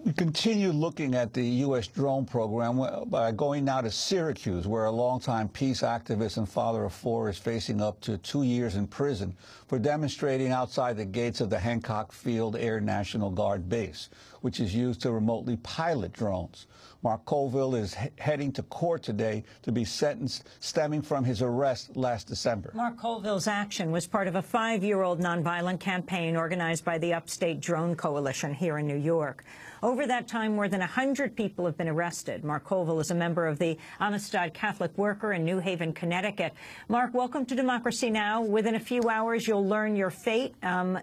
We continue looking at the U.S. drone program by going now to Syracuse, where a longtime peace activist and father of four is facing up to 2 years in prison for demonstrating outside the gates of the Hancock Field Air National Guard base, which is used to remotely pilot drones. Mark Colville is heading to court today to be sentenced, stemming from his arrest last December. Mark Colville's action was part of a 5-year-old nonviolent campaign organized by the Upstate Drone Coalition here in New York. Over that time, more than 100 people have been arrested. Mark Colville is a member of the Amistad Catholic Worker in New Haven, Connecticut. Mark, welcome to Democracy Now! Within a few hours, you'll learn your fate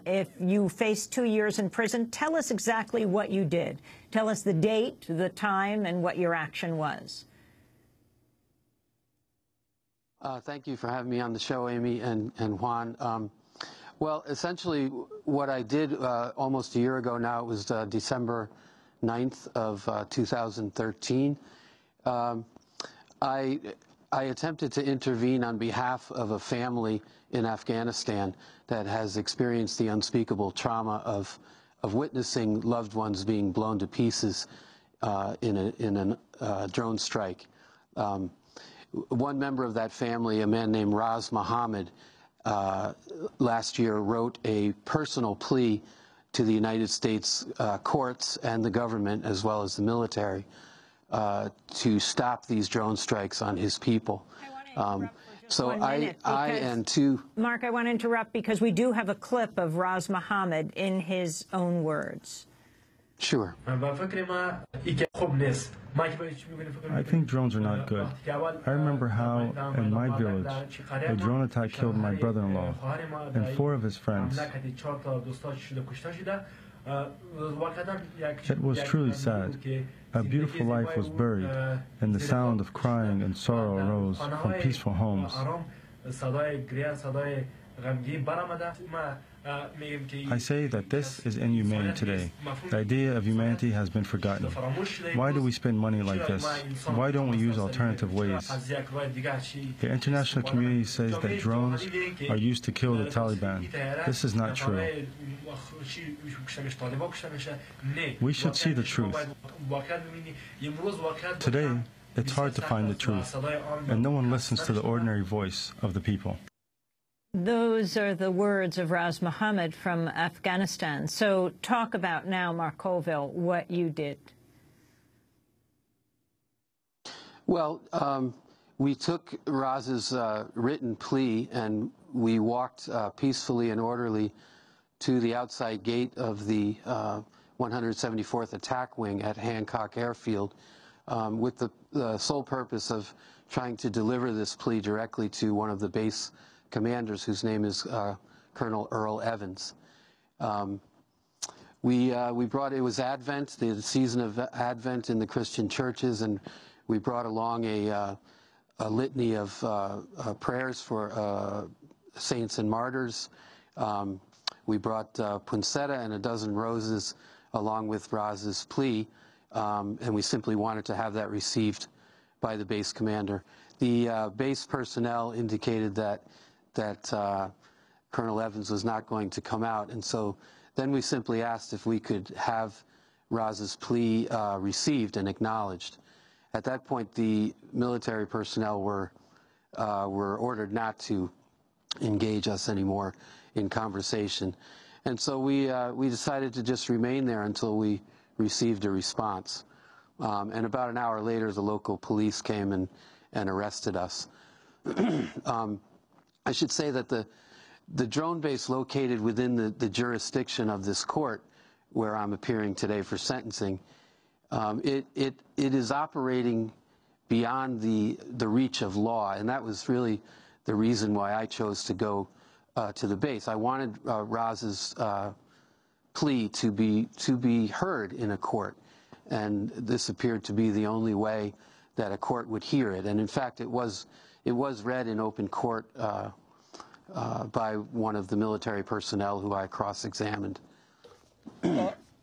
if you face 2 years in prison. Tell us exactly what you did. Tell us the date, the time, and what your action was. Thank you for having me on the show, Amy and Juan. Well, essentially, what I did almost a year ago now, it was December 9th of 2013. I attempted to intervene on behalf of a family in Afghanistan that has experienced the unspeakable trauma of witnessing loved ones being blown to pieces in a drone strike. One member of that family, a man named Raz Mohammed, last year wrote a personal plea to the United States courts and the government, as well as the military, to stop these drone strikes on his people. Mark, I want to interrupt because we do have a clip of Raz Mohammed in his own words. Sure. I think drones are not good. I remember how, in my village, a drone attack killed my brother-in-law and 4 of his friends. It was truly sad. A beautiful life was buried, and the sound of crying and sorrow arose from peaceful homes. I say that this is inhumane today. The idea of humanity has been forgotten. Why do we spend money like this? Why don't we use alternative ways? The international community says that drones are used to kill the Taliban. This is not true. We should see the truth. Today, it's hard to find the truth, and no one listens to the ordinary voice of the people. Those are the words of Raz Mohammed from Afghanistan. So talk about now, Mark Colville, what you did. Well, we took Raz's written plea and we walked peacefully and orderly to the outside gate of the 174th Attack Wing at Hancock Airfield with the sole purpose of trying to deliver this plea directly to one of the base commanders, whose name is Colonel Earl Evans. We brought, it was Advent, the season of Advent in the Christian churches, and we brought along a litany of prayers for saints and martyrs. We brought poinsettia and a dozen roses along with Raz's plea, and we simply wanted to have that received by the base commander. The base personnel indicated that Colonel Evans was not going to come out, and so then we simply asked if we could have Raz's plea received and acknowledged. At that point, the military personnel were ordered not to engage us anymore in conversation, and so we decided to just remain there until we received a response. And about an hour later, the local police came and arrested us. I should say that the drone base located within the jurisdiction of this court, where I'm appearing today for sentencing, it is operating beyond the reach of law, and that was really the reason why I chose to go to the base. I wanted Raz's plea to be heard in a court, and this appeared to be the only way that a court would hear it. And in fact, it was read in open court by one of the military personnel who I cross-examined.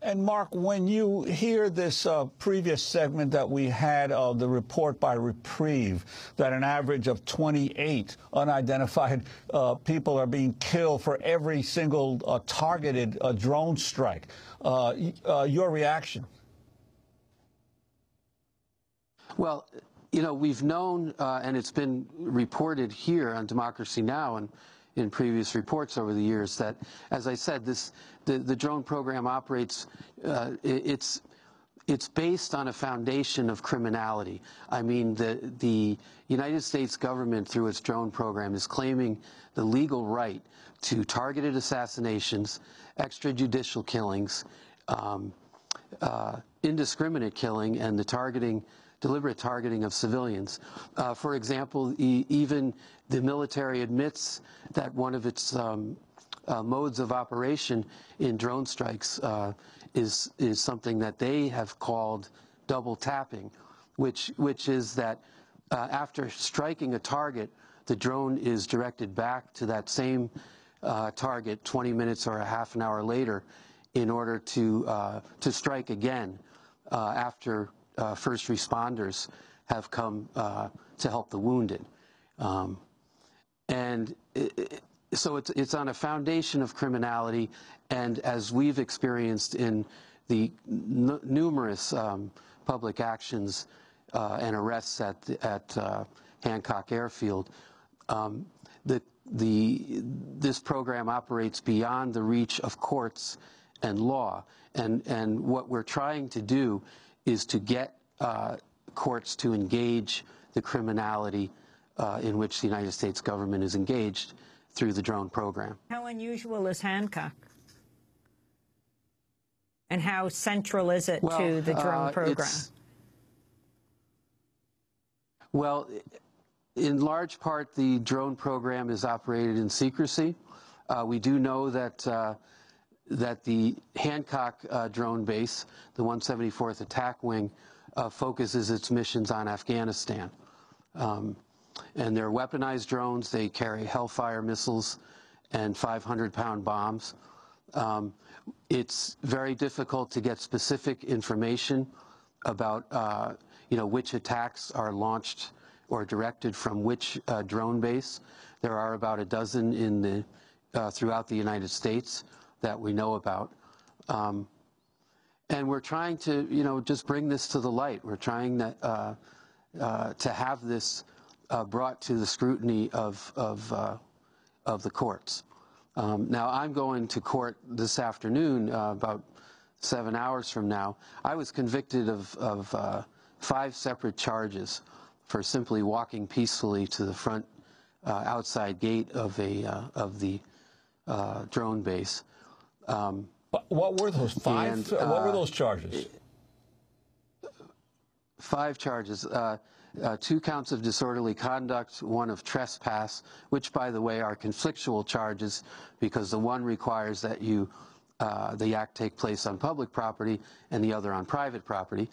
And Mark, when you hear this previous segment that we had of the report by Reprieve that an average of 28 unidentified people are being killed for every single targeted drone strike, your reaction? Well, you know, we've known, and it's been reported here on Democracy Now! And in previous reports over the years, that, as I said, the drone program operates, it's based on a foundation of criminality. I mean, the United States government, through its drone program, is claiming the legal right to targeted assassinations, extrajudicial killings, indiscriminate killing, and the deliberate targeting of civilians. For example, even the military admits that one of its modes of operation in drone strikes is something that they have called double tapping, which is that after striking a target, the drone is directed back to that same target 20 minutes or a half an hour later in order to strike again after first responders have come to help the wounded. So it's on a foundation of criminality, and as we've experienced in the numerous public actions and arrests at Hancock Airfield, this program operates beyond the reach of courts and law, and what we're trying to do is to get courts to engage the criminality in which the United States government is engaged through the drone program. How unusual is Hancock? And how central is it to the drone program? Well, in large part, the drone program is operated in secrecy. We do know that the Hancock drone base, the 174th Attack Wing, focuses its missions on Afghanistan. And they're weaponized drones. They carry Hellfire missiles and 500-pound bombs. It's very difficult to get specific information about which attacks are launched or directed from which drone base. There are about a dozen in throughout the United States that we know about. And we're trying to, just bring this to the light. We're trying to have this brought to the scrutiny of the courts. Now, I'm going to court this afternoon, about 7 hours from now. I was convicted of 5 separate charges for simply walking peacefully to the front outside gate of the drone base. What were those 5? What were those charges? 5 charges. 2 counts of disorderly conduct, 1 of trespass, which, by the way, are conflictual charges because the one requires that the act take place on public property and the other on private property.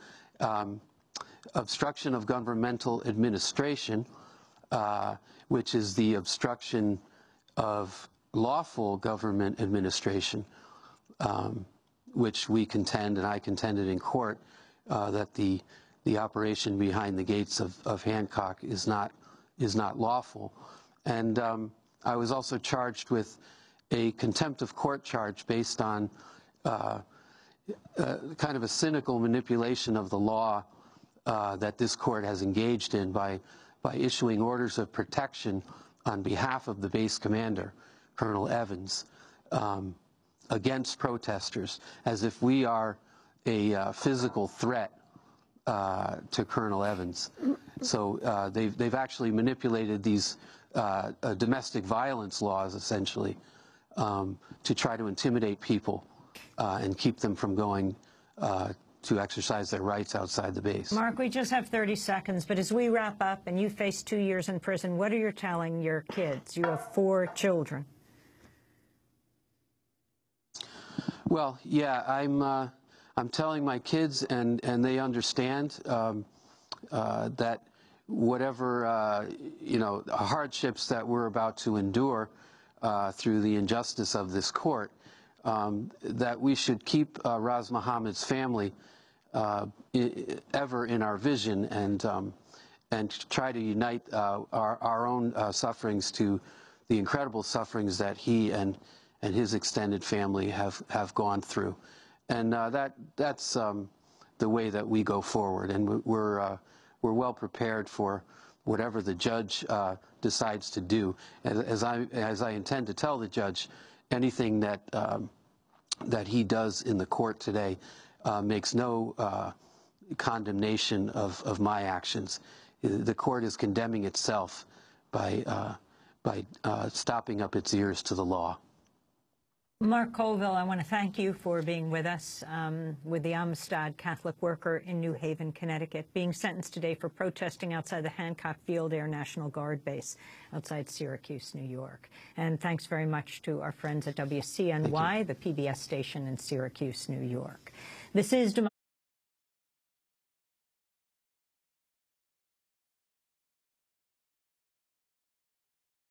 Obstruction of governmental administration, which is the obstruction of lawful government administration, which we contend, and I contended in court, that the operation behind the gates of Hancock is not lawful. And I was also charged with a contempt of court charge based on kind of a cynical manipulation of the law that this court has engaged in by issuing orders of protection on behalf of the base commander, Colonel Evans, against protesters, as if we are a physical threat to Colonel Evans. So they've actually manipulated these domestic violence laws, essentially, to try to intimidate people and keep them from going to exercise their rights outside the base. Mark, we just have 30 seconds, but as we wrap up and you face 2 years in prison, what are you telling your kids? You have 4 children. Well, yeah, I'm telling my kids, and they understand that whatever hardships that we're about to endure through the injustice of this court, that we should keep Raz Mohammed's family ever in our vision, and try to unite our own sufferings to the incredible sufferings that he and his extended family have gone through. And that's the way that we go forward, and we're we're well prepared for whatever the judge decides to do. As I intend to tell the judge, anything that that he does in the court today makes no condemnation of my actions. The court is condemning itself by stopping up its ears to the law. Mark Colville, I want to thank you for being with us, with the Amistad Catholic worker in New Haven, Connecticut, being sentenced today for protesting outside the Hancock Field Air National Guard base outside Syracuse, New York. And thanks very much to our friends at WCNY, the PBS station in Syracuse, New York. This is